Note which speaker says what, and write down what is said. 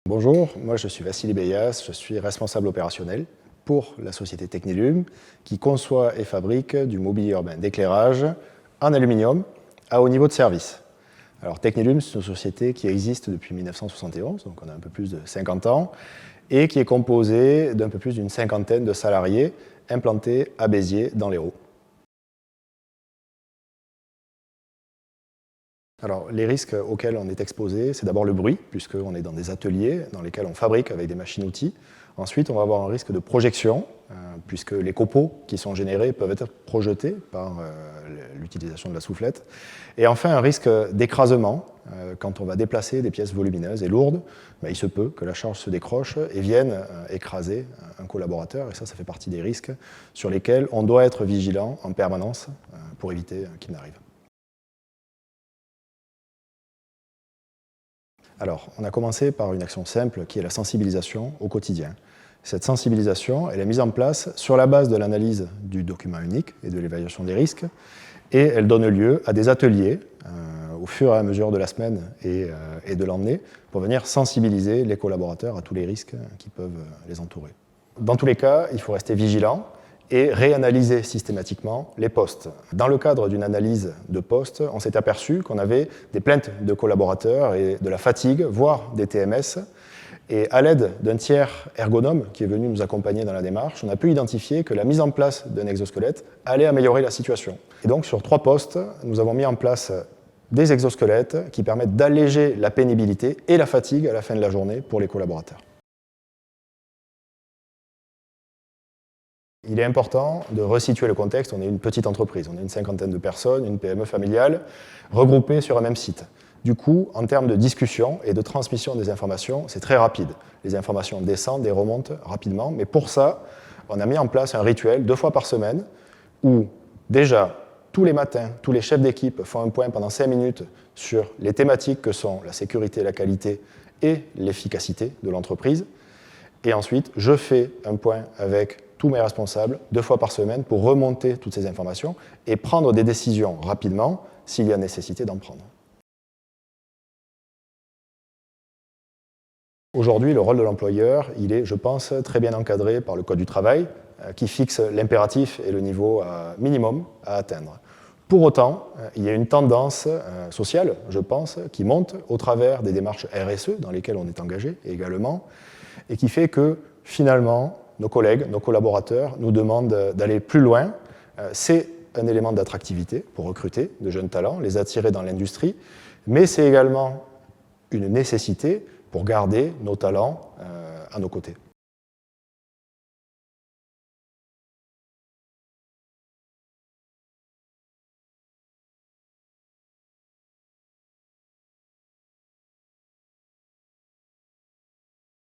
Speaker 1: Bonjour, moi je suis Vassili Beyas, je suis responsable opérationnel pour la société Technilum qui conçoit et fabrique du mobilier urbain d'éclairage en aluminium à haut niveau de service. Alors Technilum, c'est une société qui existe depuis 1971, donc on a un peu plus de 50 ans, et qui est composée d'un peu plus d'une cinquantaine de salariés implantés à Béziers dans l'Hérault. Alors, les risques auxquels on est exposé, c'est d'abord le bruit, puisqu'on est dans des ateliers dans lesquels on fabrique avec des machines-outils. Ensuite, on va avoir un risque de projection, puisque les copeaux qui sont générés peuvent être projetés par l'utilisation de la soufflette. Et enfin, un risque d'écrasement. Quand on va déplacer des pièces volumineuses et lourdes, il se peut que la charge se décroche et vienne écraser un collaborateur. Et ça fait partie des risques sur lesquels on doit être vigilant en permanence pour éviter qu'il n'arrive. Alors, on a commencé par une action simple qui est la sensibilisation au quotidien. Cette sensibilisation, elle est mise en place sur la base de l'analyse du document unique et de l'évaluation des risques, et elle donne lieu à des ateliers au fur et à mesure de la semaine et de l'année pour venir sensibiliser les collaborateurs à tous les risques qui peuvent les entourer. Dans tous les cas, il faut rester vigilant et réanalyser systématiquement les postes. Dans le cadre d'une analyse de postes, on s'est aperçu qu'on avait des plaintes de collaborateurs et de la fatigue, voire des TMS. Et à l'aide d'un tiers ergonome qui est venu nous accompagner dans la démarche, on a pu identifier que la mise en place d'un exosquelette allait améliorer la situation. Et donc sur 3 postes, nous avons mis en place des exosquelettes qui permettent d'alléger la pénibilité et la fatigue à la fin de la journée pour les collaborateurs. Il est important de resituer le contexte. On est une petite entreprise, on est une cinquantaine de personnes, une PME familiale, regroupées sur un même site. Du coup, en termes de discussion et de transmission des informations, c'est très rapide. Les informations descendent et remontent rapidement, mais pour ça, on a mis en place un rituel 2 fois par semaine où déjà, tous les matins, tous les chefs d'équipe font un point pendant 5 minutes sur les thématiques que sont la sécurité, la qualité et l'efficacité de l'entreprise. Et ensuite, je fais un point avec tous mes responsables 2 fois par semaine pour remonter toutes ces informations et prendre des décisions rapidement s'il y a nécessité d'en prendre. Aujourd'hui, le rôle de l'employeur, il est, je pense, très bien encadré par le Code du travail qui fixe l'impératif et le niveau minimum à atteindre. Pour autant, il y a une tendance sociale, je pense, qui monte au travers des démarches RSE dans lesquelles on est engagé également, et qui fait que finalement, nos collègues, nos collaborateurs nous demandent d'aller plus loin. C'est un élément d'attractivité pour recruter de jeunes talents, les attirer dans l'industrie, mais c'est également une nécessité pour garder nos talents à nos côtés.